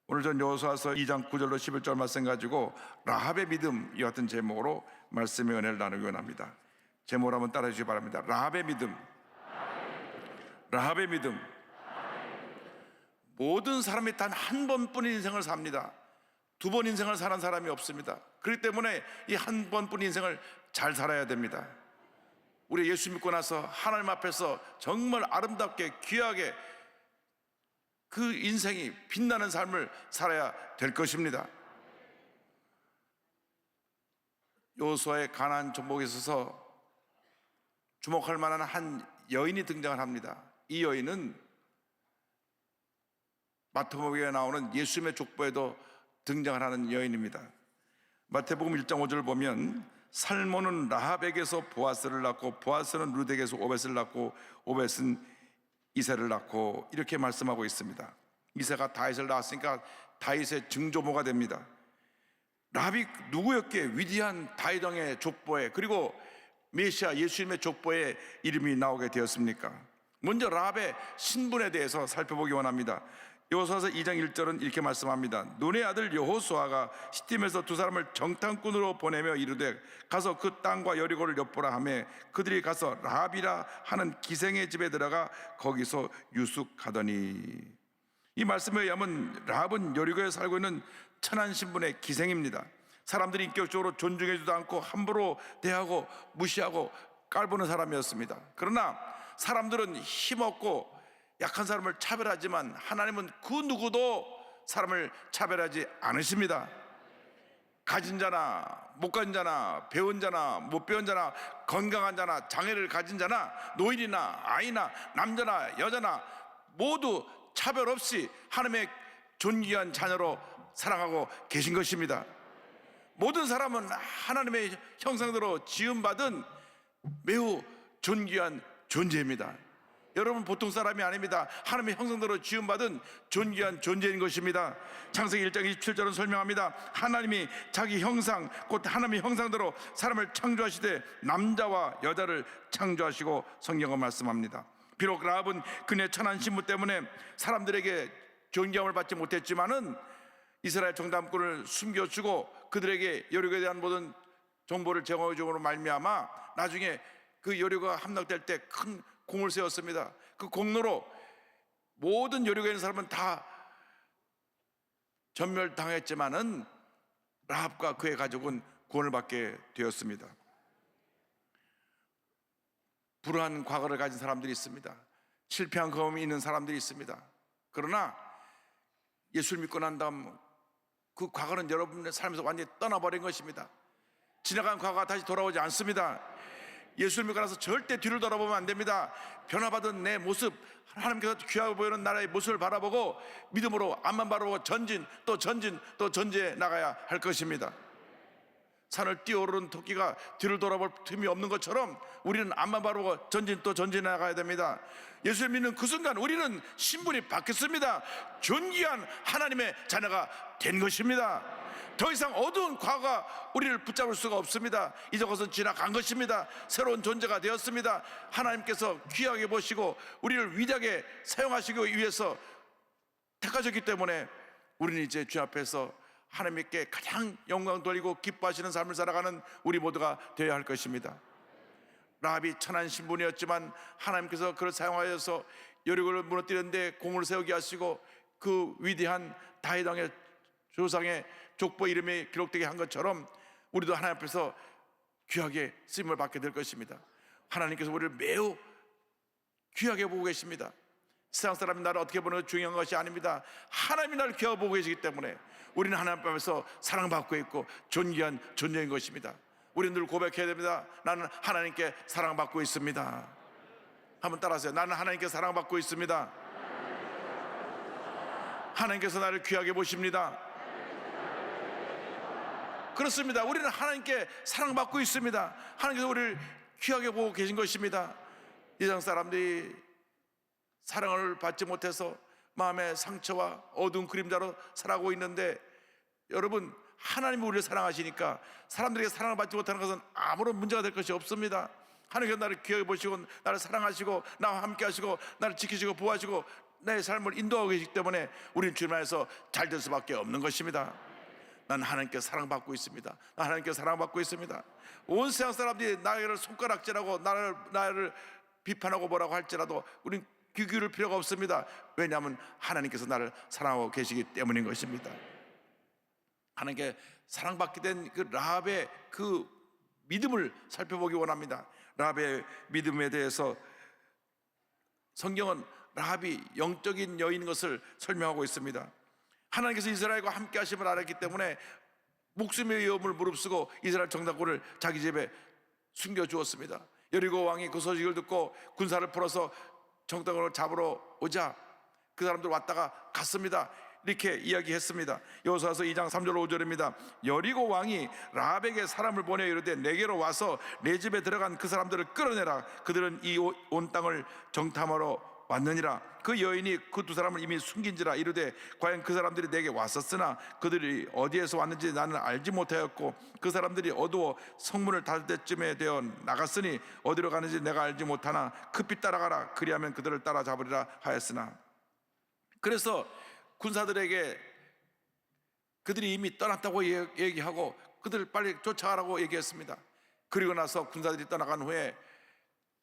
오늘 전 여호수아서 2장 9절로 11절 말씀 가지고 라합의 믿음 이 같은 제목으로 말씀의 은혜를 나누기 원합니다. 제목을 한번 따라해 주시기 바랍니다. 라합의 믿음. 라합의 믿음. 모든 사람이 단 한 번뿐인 인생을 삽니다. 두 번 인생을 사는 사람이 없습니다. 그렇기 때문에 이 한 번뿐인 인생을 잘 살아야 됩니다. 우리 예수 믿고 나서 하나님 앞에서 정말 아름답게 귀하게 그 인생이 빛나는 삶을 살아야 될 것입니다. 여호수아의 가나안 정복에 있어서 주목할 만한 한 여인이 등장을 합니다. 이 여인은 마태복음에 나오는 예수님의 족보에도 등장을 하는 여인입니다. 마태복음 1장 5절을 보면 살몬은 라합에게서 보아스를 낳고 보아스는 룻에게서 오벳을 낳고 오벳은 이새를 낳고 이렇게 말씀하고 있습니다. 이새가 다윗을 낳았으니까 다윗의 증조모가 됩니다. 라합이 누구였기에 위대한 다윗 왕의 족보에 그리고 메시아 예수님의 족보에 이름이 나오게 되었습니까? 먼저 라합의 신분에 대해서 살펴보기 원합니다. 여호수아서 2장 1절은 이렇게 말씀합니다. 눈의 아들 여호수아가 시팀에서 두 사람을 정탐꾼으로 보내며 이르되 가서 그 땅과 여리고를 엿보라 하며 그들이 가서 라합이라 하는 기생의 집에 들어가 거기서 유숙하더니. 이 말씀에 의하면 라합은 여리고에 살고 있는 천한 신분의 기생입니다. 사람들이 인격적으로 존중해주지도 않고 함부로 대하고 무시하고 깔보는 사람이었습니다. 그러나 사람들은 힘없고 약한 사람을 차별하지만 하나님은 그 누구도 사람을 차별하지 않으십니다. 가진 자나 못 가진 자나 배운 자나 못 배운 자나 건강한 자나 장애를 가진 자나 노인이나 아이나 남자나 여자나 모두 차별 없이 하나님의 존귀한 자녀로 사랑하고 계신 것입니다. 모든 사람은 하나님의 형상대로 지음받은 매우 존귀한 존재입니다. 여러분 보통 사람이 아닙니다. 하나님의 형상대로 지음받은 존귀한 존재인 것입니다. 창세기 1장 27절은 설명합니다. 하나님이 자기 형상 곧 하나님의 형상대로 사람을 창조하시되 남자와 여자를 창조하시고 성경은 말씀합니다. 비록 라합은 그녀의 천한 신분 때문에 사람들에게 존경을 받지 못했지만은 이스라엘 정탐꾼을 숨겨주고 그들에게 여리고에 대한 모든 정보를 제공해 줌으로 말미암아 나중에 그 여리고가 함락될 때 큰 공을 세웠습니다. 그 공로로 모든 여리고에 있는 사람은 다 전멸당했지만은 라합과 그의 가족은 구원을 받게 되었습니다. 불우한 과거를 가진 사람들이 있습니다. 실패한 경험이 있는 사람들이 있습니다. 그러나 예수를 믿고 난 다음 그 과거는 여러분의 삶에서 완전히 떠나버린 것입니다. 지나간 과거가 다시 돌아오지 않습니다. 예수를 믿고 나서 절대 뒤를 돌아보면 안 됩니다. 변화받은 내 모습, 하나님께서 귀하게 보이는 나라의 모습을 바라보고 믿음으로 앞만 바라보고 전진 또 전진 또 전진해 나가야 할 것입니다. 산을 뛰어오르는 토끼가 뒤를 돌아볼 틈이 없는 것처럼 우리는 앞만 바라보고 전진 또 전진해 나가야 됩니다. 예수를 믿는 그 순간 우리는 신분이 바뀌었습니다. 존귀한 하나님의 자녀가 된 것입니다. 더 이상 어두운 과거가 우리를 붙잡을 수가 없습니다. 이제 것은 지나간 것입니다. 새로운 존재가 되었습니다. 하나님께서 귀하게 보시고 우리를 위대하게 사용하시기 위해서 택하셨기 때문에 우리는 이제 주 앞에서 하나님께 가장 영광 돌리고 기뻐하시는 삶을 살아가는 우리 모두가 되어야 할 것입니다. 라합이 천한 신분이었지만 하나님께서 그를 사용하여서 여리고를 무너뜨리는데 공을 세우게 하시고 그 위대한 다윗 왕의 조상의 족보 이름이 기록되게 한 것처럼 우리도 하나님 앞에서 귀하게 쓰임을 받게 될 것입니다. 하나님께서 우리를 매우 귀하게 보고 계십니다. 세상 사람이 나를 어떻게 보는 것이 중요한 것이 아닙니다. 하나님이 나를 귀하게 보고 계시기 때문에 우리는 하나님 앞에서 사랑받고 있고 존귀한 존재인 것입니다. 우리는 늘 고백해야 됩니다. 나는 하나님께 사랑받고 있습니다. 한번 따라하세요. 나는 하나님께 사랑받고 있습니다. 하나님께서 나를 귀하게 보십니다. 그렇습니다. 우리는 하나님께 사랑받고 있습니다. 하나님께서 우리를 귀하게 보고 계신 것입니다. 이 세상 사람들이 사랑을 받지 못해서 마음의 상처와 어두운 그림자로 살아가고 있는데 여러분 하나님이 우리를 사랑하시니까 사람들에게 사랑을 받지 못하는 것은 아무런 문제가 될 것이 없습니다. 하나님께서 나를 귀하게 보시고 나를 사랑하시고 나와 함께 하시고 나를 지키시고 보호하시고 내 삶을 인도하고 계시기 때문에 우리는 주님 안에서 잘 될 수밖에 없는 것입니다. 난 하나님께 사랑받고 있습니다. 난 하나님께 사랑받고 있습니다. 온 세상 사람들이 나를 손가락질하고 나를 비판하고 뭐라고 할지라도 우린 귀 기울일 필요가 없습니다. 왜냐하면 하나님께서 나를 사랑하고 계시기 때문인 것입니다. 하나님께 사랑받게 된 그 라합의 그 믿음을 살펴보기 원합니다. 라합의 믿음에 대해서 성경은 라합이 영적인 여인인 것을 설명하고 있습니다. 하나님께서 이스라엘과 함께 하심을 알았기 때문에 목숨의 위험을 무릅쓰고 이스라엘 정탐꾼을 자기 집에 숨겨주었습니다. 여리고 왕이 그 소식을 듣고 군사를 풀어서 정탐꾼을 잡으러 오자 그 사람들 왔다가 갔습니다. 이렇게 이야기했습니다. 여호수아서 2장 3절 5절입니다. 여리고 왕이 라합에게 사람을 보내 이르되 내게로 와서 내 집에 들어간 그 사람들을 끌어내라. 그들은 이 온 땅을 정탐하러 왔느니라. 그 여인이 그 두 사람을 이미 숨긴지라 이르되 과연 그 사람들이 내게 왔었으나 그들이 어디에서 왔는지 나는 알지 못하였고 그 사람들이 어두워 성문을 닫을 때쯤에 되어 나갔으니 어디로 가는지 내가 알지 못하나 급히 따라가라. 그리하면 그들을 따라잡으리라 하였으나. 그래서 군사들에게 그들이 이미 떠났다고 얘기하고 그들을 빨리 쫓아가라고 얘기했습니다. 그리고 나서 군사들이 떠나간 후에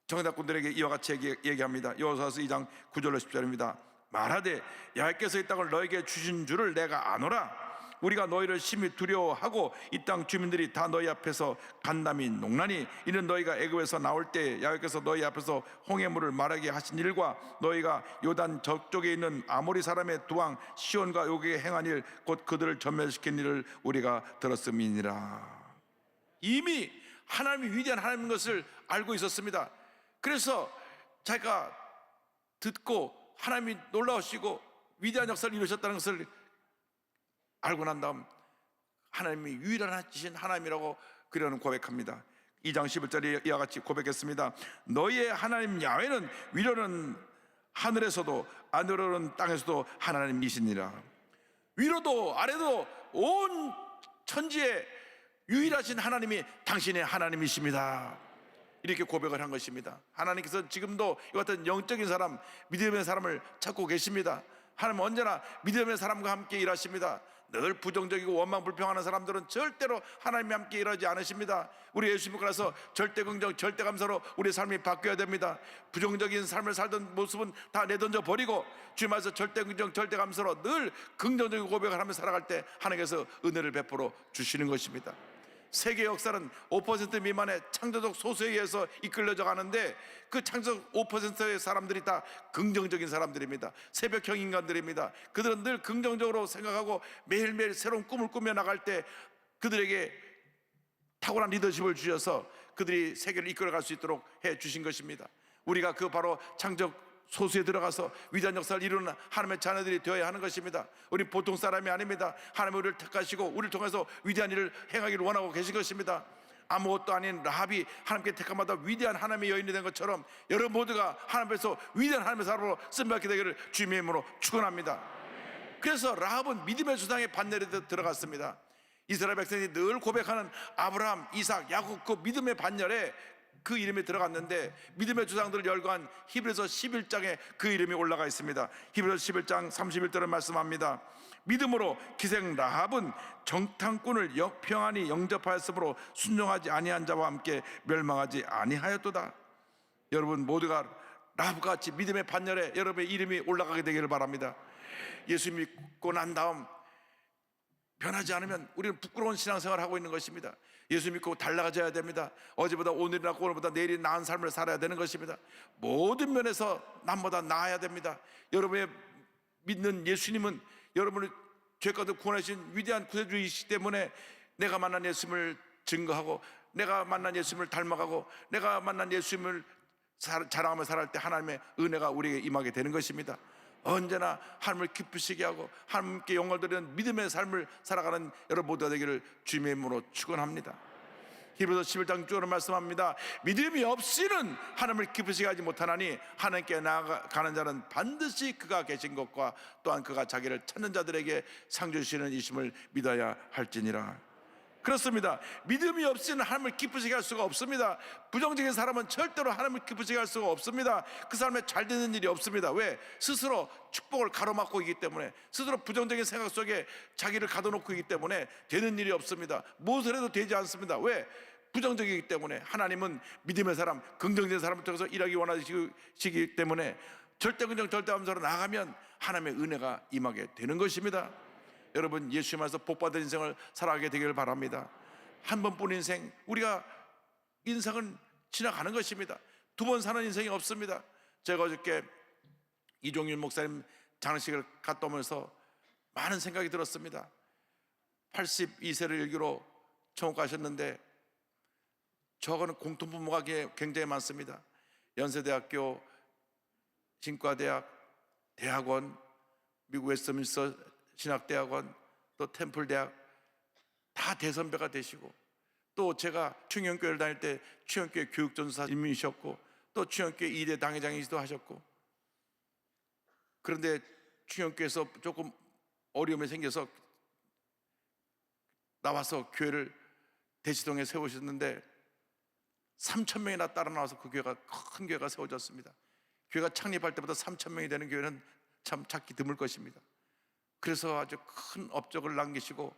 정탐꾼들에게 이와 같이 얘기합니다. 여호수아서 2장 9절로 10절입니다. 말하되 여호와께서 이 땅을 너에게 주신 줄을 내가 아노라. 우리가 너희를 심히 두려워하고 이 땅 주민들이 다 너희 앞에서 간담이 농나니 이는 너희가 애굽에서 나올 때 여호와께서 너희 앞에서 홍해물을 마르게 하신 일과 너희가 요단 저쪽에 있는 아모리 사람의 두 왕 시온과 오게 행한 일 곧 그들을 전멸시킨 일을 우리가 들었음이니라. 이미 하나님이 위대한 하나님인 것을 알고 있었습니다. 그래서 자기가 듣고 하나님이 놀라우시고 위대한 역사를 이루셨다는 것을 알고 난 다음 하나님이 유일하신 하나님이라고 그려는 고백합니다. 2장 11절에 이와 같이 고백했습니다. 너희의 하나님 야훼는 위로는 하늘에서도 아래로는 땅에서도 하나님이시니라. 위로도 아래도 온 천지에 유일하신 하나님이 당신의 하나님이십니다. 이렇게 고백을 한 것입니다. 하나님께서 지금도 이 같은 영적인 사람, 믿음의 사람을 찾고 계십니다. 하나님은 언제나 믿음의 사람과 함께 일하십니다. 늘 부정적이고 원망불평하는 사람들은 절대로 하나님이 함께 일하지 않으십니다. 우리 예수 믿고 나서 절대 긍정, 절대 감사로 우리의 삶이 바뀌어야 됩니다. 부정적인 삶을 살던 모습은 다 내던져 버리고 주님 안에서 절대 긍정, 절대 감사로 늘 긍정적인 고백을 하며 살아갈 때 하나님께서 은혜를 베풀어 주시는 것입니다. 세계 역사는 5% 미만의 창조적 소수에 의해서 이끌려져 가는데 그 창조적 5%의 사람들이 다 긍정적인 사람들입니다. 새벽형 인간들입니다. 그들은 늘 긍정적으로 생각하고 매일매일 새로운 꿈을 꾸며 나갈 때 그들에게 탁월한 리더십을 주셔서 그들이 세계를 이끌어갈 수 있도록 해 주신 것입니다. 우리가 그 바로 창조적 소수에 들어가서 위대한 역사를 이루는 하나님의 자녀들이 되어야 하는 것입니다. 우리 보통 사람이 아닙니다. 하나님이 우리를 택하시고 우리를 통해서 위대한 일을 행하기를 원하고 계신 것입니다. 아무것도 아닌 라합이 하나님께 택함마다 위대한 하나님의 여인이 된 것처럼 여러분 모두가 하나님 앞에서 위대한 하나님의 사람으로 쓰임받게 되기를 주님의 이름으로 축원합니다. 그래서 라합은 믿음의 주상의 반열에 들어갔습니다. 이스라엘 백성이 늘 고백하는 아브라함, 이삭, 야곱 그 믿음의 반열에 그 이름이 들어갔는데 믿음의 주상들을 열거한 히브리서 11장에 그 이름이 올라가 있습니다. 히브리서 11장 31절을 말씀합니다. 믿음으로 기생 라합은 정탐꾼을 평안히 영접하였으므로 순종하지 아니한 자와 함께 멸망하지 아니하였도다. 여러분 모두가 라합같이 믿음의 반열에 여러분의 이름이 올라가게 되기를 바랍니다. 예수 믿고 난 다음 변하지 않으면 우리는 부끄러운 신앙생활을 하고 있는 것입니다. 예수 믿고 달라져야 됩니다. 어제보다 오늘이나 오늘보다 내일이 나은 삶을 살아야 되는 것입니다. 모든 면에서 남보다 나아야 됩니다. 여러분의 믿는 예수님은 여러분을 죄가도 구원하신 위대한 구세주이시기 때문에 내가 만난 예수님을 증거하고 내가 만난 예수님을 닮아가고 내가 만난 예수님을 자랑하며 살아갈 때 하나님의 은혜가 우리에게 임하게 되는 것입니다. 언제나 하나님을 기쁘시게 하고 하나님께 영광을 드리는 믿음의 삶을 살아가는 여러분 모두가 되기를 주님의 이름으로 축원합니다. 히브리서 11장 6절로 말씀합니다. 믿음이 없이는 하나님을 기쁘시게 하지 못하나니 하나님께 나아가는 자는 반드시 그가 계신 것과 또한 그가 자기를 찾는 자들에게 상 주시는 이심을 믿어야 할지니라. 그렇습니다. 믿음이 없이는 하나님을 기쁘시게 할 수가 없습니다. 부정적인 사람은 절대로 하나님을 기쁘시게 할 수가 없습니다. 그 사람의 잘 되는 일이 없습니다. 왜? 스스로 축복을 가로막고 있기 때문에, 스스로 부정적인 생각 속에 자기를 가둬놓고 있기 때문에 되는 일이 없습니다. 무엇을 해도 되지 않습니다. 왜? 부정적이기 때문에. 하나님은 믿음의 사람, 긍정적인 사람을 통해서 일하기 원하시기 때문에 절대 긍정, 절대 감사로 나가면 하나님의 은혜가 임하게 되는 것입니다. 여러분, 예수 안에서 복받은 인생을 살아가게 되기를 바랍니다. 한 번뿐 인생, 우리가 인생은 지나가는 것입니다. 두 번 사는 인생이 없습니다. 제가 어저께 이종윤 목사님 장례식을 갔다 오면서 많은 생각이 들었습니다. 82세를 일기로 천국 가셨는데 저거는 공통분모가 굉장히 많습니다. 연세대학교, 신과대학, 대학원, 미국 웨스트민스터 신학대학원, 또 템플대학 다 대선배가 되시고, 또 제가 충영교회를 다닐 때 충영교회 교육전사님이셨고, 또 충영교회 2대 당회장이시도 하셨고, 그런데 충영교회에서 조금 어려움이 생겨서 나와서 교회를 대치동에 세우셨는데 3,000명이나 따라 나와서 그 교회가 큰 교회가 세워졌습니다. 교회가 창립할 때부터 3,000명이 되는 교회는 참 찾기 드물 것입니다. 그래서 아주 큰 업적을 남기시고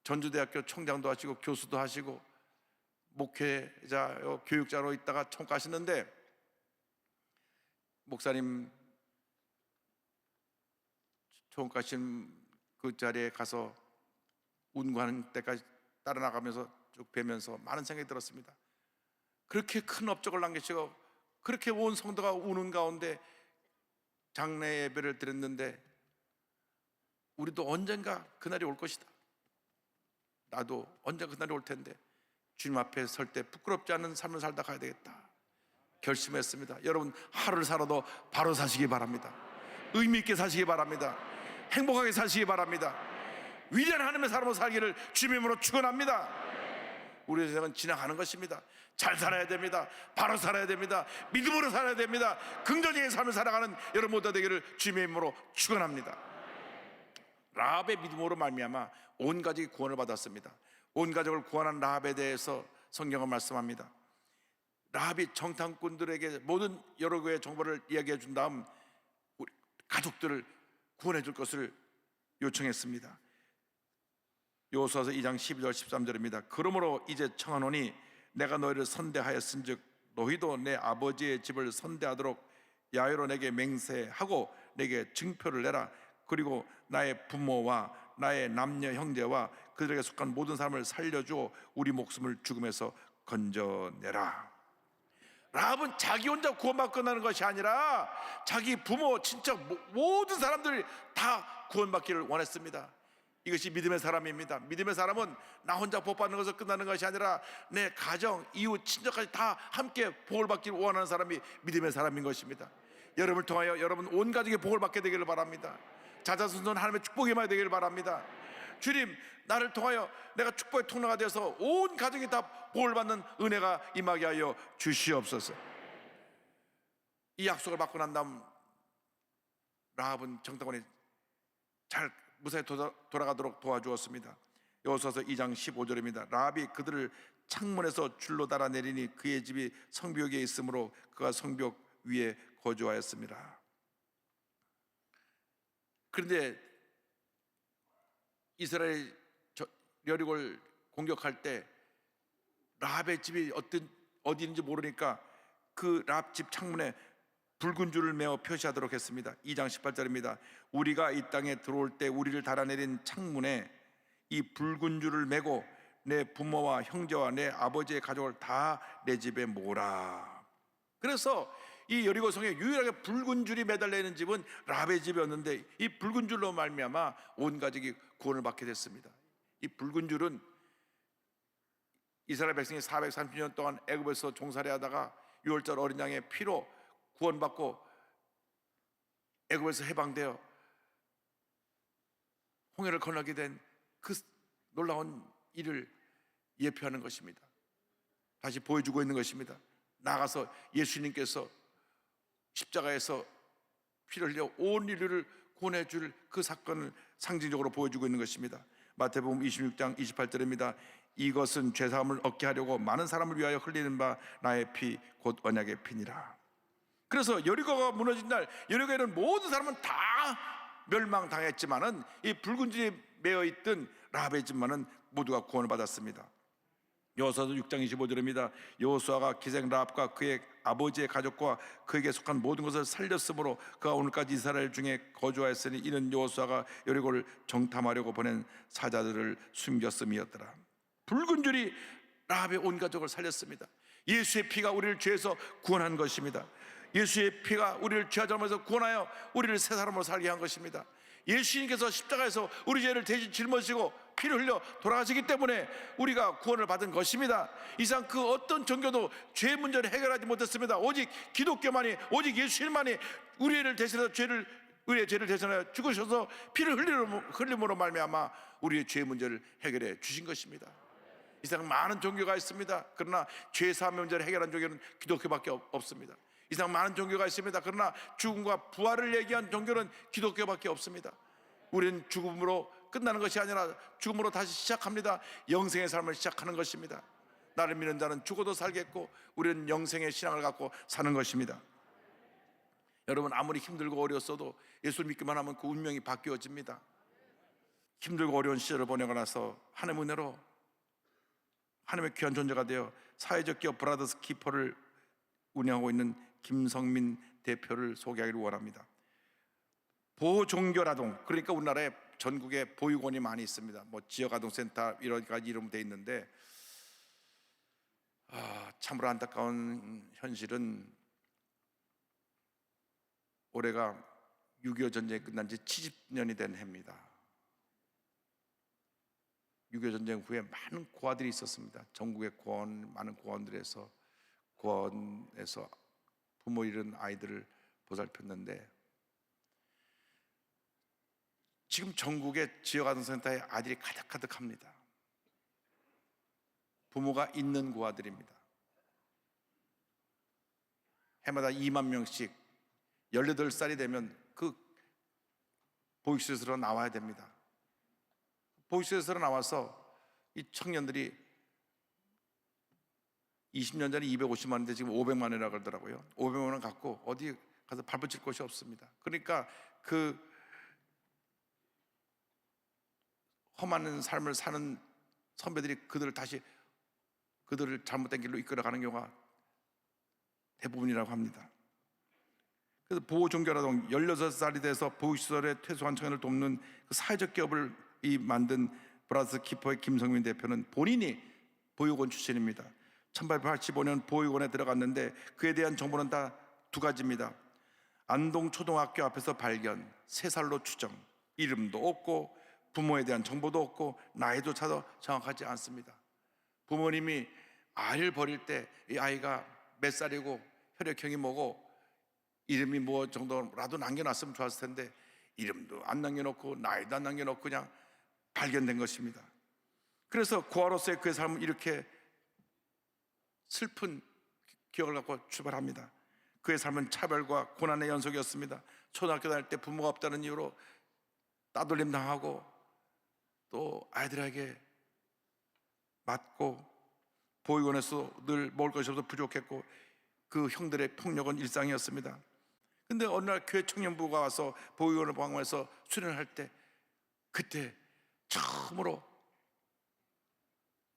전주대학교 총장도 하시고 교수도 하시고 목회자, 교육자로 있다가 총 가시는데, 목사님 총 가신 그 자리에 가서 운구하는 때까지 따라 나가면서 쭉 뵈면서 많은 생각이 들었습니다. 그렇게 큰 업적을 남기시고 그렇게 온 성도가 우는 가운데 장례 예배를 드렸는데, 우리도 언젠가 그날이 올 것이다, 나도 언젠가 그날이 올 텐데 주님 앞에 설 때 부끄럽지 않은 삶을 살다 가야 되겠다 결심했습니다. 여러분, 하루를 살아도 바로 사시기 바랍니다. 의미 있게 사시기 바랍니다. 행복하게 사시기 바랍니다. 위대한 하나님의 사람으로 살기를 주님의 이름으로 축원합니다. 우리의 세상은 지나가는 것입니다. 잘 살아야 됩니다. 바로 살아야 됩니다. 믿음으로 살아야 됩니다. 긍정적인 삶을 살아가는 여러분 모두 되기를 주님의 이름으로 축원합니다. 라합의 믿음으로 말미암아 온 가족이 구원을 받았습니다. 온 가족을 구원한 라합에 대해서 성경은 말씀합니다. 라합이 정탐꾼들에게 모든 여러 교회의 정보를 이야기해 준 다음 우리 가족들을 구원해 줄 것을 요청했습니다. 여호수아서 2장 12절 13절입니다. 그러므로 이제 청하노니 내가 너희를 선대하였은즉 너희도 내 아버지의 집을 선대하도록 야외로 내게 맹세하고 내게 증표를 내라. 그리고 나의 부모와 나의 남녀 형제와 그들에게 속한 모든 사람을 살려주어 우리 목숨을 죽음에서 건져내라. 라합은 자기 혼자 구원받고 끝나는 것이 아니라 자기 부모, 친척, 모든 사람들이 다 구원받기를 원했습니다. 이것이 믿음의 사람입니다. 믿음의 사람은 나 혼자 복받는 것으로 끝나는 것이 아니라 내 가정, 이웃, 친척까지 다 함께 복을 받기를 원하는 사람이 믿음의 사람인 것입니다. 여러분을 통하여 여러분 온 가족이 복을 받게 되기를 바랍니다. 자자손손 하나님의 축복이 임하게 되기를 바랍니다. 주님, 나를 통하여 내가 축복의 통로가 되어서 온 가족이 다 복을 받는 은혜가 임하게 하여 주시옵소서. 이 약속을 받고 난 다음 라합은 정탐꾼이 잘 무사히 돌아가도록 도와주었습니다. 여호수아서 2장 15절입니다. 라합이 그들을 창문에서 줄로 달아내리니 그의 집이 성벽에 있으므로 그가 성벽 위에 거주하였습니다. 그런데 이스라엘 여리고를 공격할 때 라합의 집이 어디 있는지 모르니까 그 라합 집 창문에 붉은 줄을 메어 표시하도록 했습니다. 2장 18절입니다. 우리가 이 땅에 들어올 때 우리를 달아내린 창문에 이 붉은 줄을 메고 내 부모와 형제와 내 아버지의 가족을 다 내 집에 모으라. 그래서 이 여리고성에 유일하게 붉은 줄이 매달려 있는 집은 라합의 집이었는데, 이 붉은 줄로 말미암아 온 가족이 구원을 받게 됐습니다. 이 붉은 줄은 이스라엘 백성이 430년 동안 애굽에서 종살이하다가 유월절 어린 양의 피로 구원받고 애굽에서 해방되어 홍해를 건너게 된 그 놀라운 일을 예표하는 것입니다. 다시 보여주고 있는 것입니다. 나가서 예수님께서 십자가에서 피를 흘려 온 인류를 구원해 줄 그 사건을 상징적으로 보여주고 있는 것입니다. 마태복음 26장 28절입니다. 이것은 죄사함을 얻게 하려고 많은 사람을 위하여 흘리는 바 나의 피 곧 언약의 피니라. 그래서 여리고가 무너진 날 여리고에는 모든 사람은 다 멸망당했지만은 이 붉은 줄이 매어 있던 라합의 집만은 모두가 구원을 받았습니다. 여호수아서 6장 25절입니다. 여호수아가 기생 라합과 그의 아버지의 가족과 그에게 속한 모든 것을 살렸으므로 그가 오늘까지 이스라엘 중에 거주하였으니 이는 여호수아가 여리고를 정탐하려고 보낸 사자들을 숨겼음이었더라. 붉은 줄이 라합의 온 가족을 살렸습니다. 예수의 피가 우리를 죄에서 구원한 것입니다. 예수의 피가 우리를 죄하자면서 구원하여 우리를 새 사람으로 살게 한 것입니다. 예수님께서 십자가에서 우리 죄를 대신 짊어지고 피를 흘려 돌아가시기 때문에 우리가 구원을 받은 것입니다. 이상 그 어떤 종교도 죄 문제를 해결하지 못했습니다. 오직 기독교만이, 오직 예수님만이 우리를 대신해서 우리의 죄를 대신하여 죽으셔서 피를 흘림으로 말미암아 우리의 죄 문제를 해결해 주신 것입니다. 이 세상 많은 종교가 있습니다. 그러나 죄 사함 문제를 해결한 종교는 기독교밖에 없습니다. 이 세상 많은 종교가 있습니다. 그러나 죽음과 부활을 얘기한 종교는 기독교밖에 없습니다. 우리는 죽음으로 끝나는 것이 아니라 죽음으로 다시 시작합니다. 영생의 삶을 시작하는 것입니다. 나를 믿는 자는 죽어도 살겠고 우리는 영생의 신앙을 갖고 사는 것입니다. 여러분, 아무리 힘들고 어려웠어도 예수를 믿기만 하면 그 운명이 바뀌어집니다. 힘들고 어려운 시절을 보내고 나서 하나님의 은혜로 하나님의 귀한 존재가 되어 사회적 기업 브라더스 키퍼를 운영하고 있는 김성민 대표를 소개하기를 원합니다. 보종교라동, 그러니까 우리나라에 전국에 보육원이 많이 있습니다. 뭐 지역아동센터 이런 가지 이름 돼 있는데 참으로 안타까운 현실은 올해가 6.25 전쟁이 끝난 지 70년이 된 해입니다. 6.25 전쟁 후에 많은 고아들이 있었습니다. 전국의 많은 고아원들에서 부모 잃은 아이들을 보살폈는데 지금 전국의 지역아동센터에 아들이 가득가득합니다. 부모가 있는 고아들입니다. 해마다 2만 명씩 18살이 되면 그 보육소에서 나와야 됩니다. 보육소에서 나와서 이 청년들이 20년 전에 250만 원인데 지금 500만 원이라고 그러더라고요. 500만 원 갖고 어디 가서 발붙일 곳이 없습니다. 그러니까 그 험한 삶을 사는 선배들이 그들을 잘못된 길로 이끌어가는 경우가 대부분이라고 합니다. 그래서 보호종교라동 16살이 돼서 보육시설에 퇴소한 청년을 돕는 그 사회적 기업을 만든 브라더스 키퍼의 김성민 대표는 본인이 보육원 출신입니다. 1885년 보육원에 들어갔는데 그에 대한 정보는 다 두 가지입니다. 안동초등학교 앞에서 발견, 3살로 추정, 이름도 없고 부모에 대한 정보도 없고 나이조차도 정확하지 않습니다. 부모님이 아이를 버릴 때 이 아이가 몇 살이고 혈액형이 뭐고 이름이 뭐 정도라도 남겨놨으면 좋았을 텐데 이름도 안 남겨놓고 나이도 안 남겨놓고 그냥 발견된 것입니다. 그래서 고아로서의 그의 삶은 이렇게 슬픈 기억을 갖고 출발합니다. 그의 삶은 차별과 고난의 연속이었습니다. 초등학교 다닐 때 부모가 없다는 이유로 따돌림 당하고 또 아이들에게 맞고 보육원에서 늘 먹을 것이 없어서 부족했고 그 형들의 폭력은 일상이었습니다. 근데 어느 날 교회 청년부가 와서 보육원을 방문해서 수련을 할 때 그때 처음으로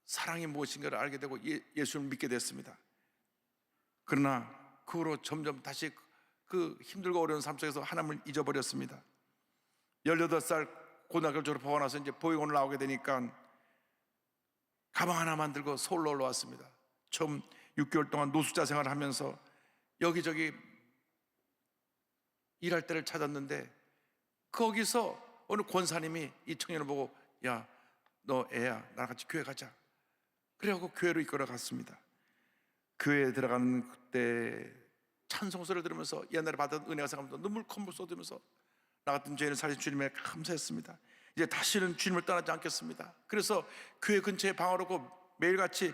사랑이 무엇인가를 알게 되고 예수를 믿게 됐습니다. 그러나 그 후로 점점 다시 그 힘들고 어려운 삶 속에서 하나님을 잊어버렸습니다. 18살 고등학교를 졸업하고 나서 이제 보육원을 나오게 되니까 가방 하나만 들고 서울로 올라왔습니다. 처음 6개월 동안 노숙자 생활을 하면서 여기저기 일할 때를 찾았는데 거기서 어느 권사님이 이 청년을 보고 야, 너 애야, 나랑 같이 교회 가자. 그래갖고 교회로 이끌어 갔습니다. 교회에 들어가는 그때 찬송소리를 들으면서 옛날에 받은 은혜가 생각나면서 눈물 콧물 쏟으면서 나 같은 죄인을 살린 주님에 감사했습니다. 이제 다시는 주님을 떠나지 않겠습니다. 그래서 교회 근처에 방을 얻고 매일같이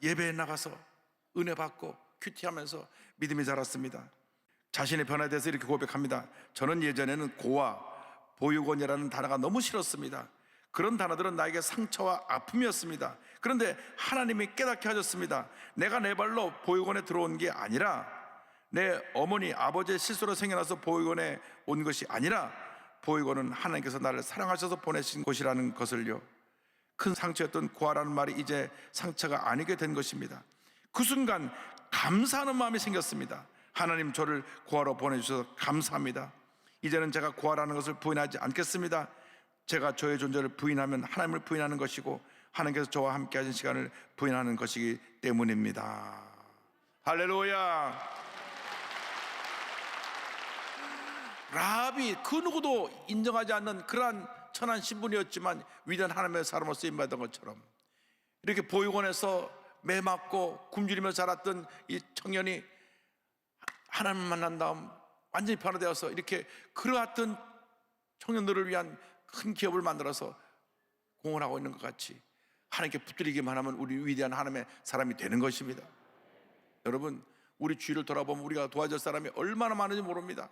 예배에 나가서 은혜 받고 큐티하면서 믿음이 자랐습니다. 자신의 변화에 대해서 이렇게 고백합니다. 저는 예전에는 고아, 보육원이라는 단어가 너무 싫었습니다. 그런 단어들은 나에게 상처와 아픔이었습니다. 그런데 하나님이 깨닫게 하셨습니다. 내가 내 발로 보육원에 들어온 게 아니라, 내 어머니 아버지의 실수로 생겨나서 보육원에 온 것이 아니라, 보육원은 하나님께서 나를 사랑하셔서 보내신 곳이라는 것을요, 큰 상처였던 구하라는 말이 이제 상처가 아니게 된 것입니다. 그 순간 감사하는 마음이 생겼습니다. 하나님, 저를 구하러 보내주셔서 감사합니다. 이제는 제가 구하라는 것을 부인하지 않겠습니다. 제가 저의 존재를 부인하면 하나님을 부인하는 것이고, 하나님께서 저와 함께 하신 시간을 부인하는 것이기 때문입니다. 할렐루야. 라합이 그 누구도 인정하지 않는 그러한 천한 신분이었지만 위대한 하나님의 사람으로 쓰임받은 것처럼, 이렇게 보육원에서 매 맞고 굶주리며 자랐던 이 청년이 하나님을 만난 다음 완전히 변화되어서 이렇게 그러했던 청년들을 위한 큰 기업을 만들어서 공헌하고 있는 것 같이, 하나님께 붙들리기만 하면 우리 위대한 하나님의 사람이 되는 것입니다. 여러분, 우리 주위를 돌아보면 우리가 도와줄 사람이 얼마나 많은지 모릅니다.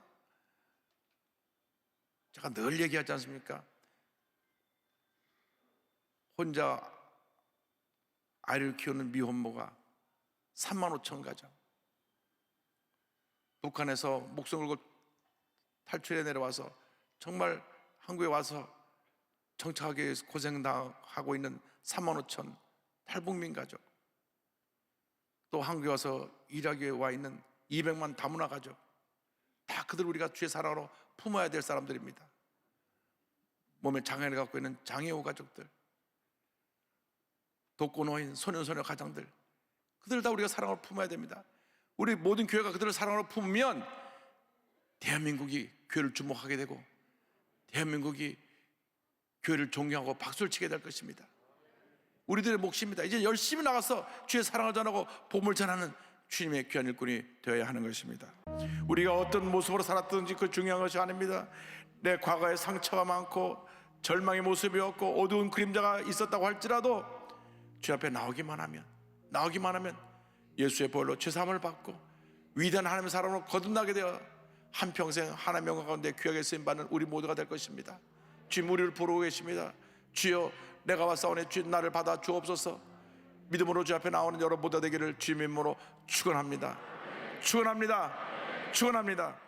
제가 늘 얘기하지 않습니까? 혼자 아이를 키우는 미혼모가 35,000 가정, 북한에서 목숨 걸고 탈출해 내려와서 정말 한국에 와서 정착하기 위해서 고생하고 있는 35,000 탈북민 가족, 또 한국에 와서 일하기 위해 와 있는 200만 다문화 가족, 다 그들 우리가 주의 사랑으로 품어야 될 사람들입니다. 몸에 장애를 갖고 있는 장애우 가족들, 독거노인, 소년소녀 가정들, 그들 다 우리가 사랑으로 품어야 됩니다. 우리 모든 교회가 그들을 사랑으로 품으면 대한민국이 교회를 주목하게 되고, 대한민국이 교회를 존경하고 박수를 치게 될 것입니다. 우리들의 몫입니다. 이제 열심히 나가서 주의 사랑을 전하고 복음을 전하는 주님의 귀한 일꾼이 되어야 하는 것입니다. 우리가 어떤 모습으로 살았든지 그 중요한 것이 아닙니다. 내 과거에 상처가 많고 절망의 모습이었고 어두운 그림자가 있었다고 할지라도 주 앞에 나오기만 하면 예수의 보혈로 죄사함을 받고 위대한 하나님의 사람으로 거듭나게 되어 한평생 하나님의 영광 가운데 귀하게 쓰임받는 우리 모두가 될 것입니다. 주님, 우리를 부르고 계십니다. 주여, 내가 왔사오니 주 나를 받아 주옵소서. 믿음으로 주 앞에 나오는 여러분 모두 되기를 주님의 이름으로 축원합니다. 축원합니다. 축원합니다.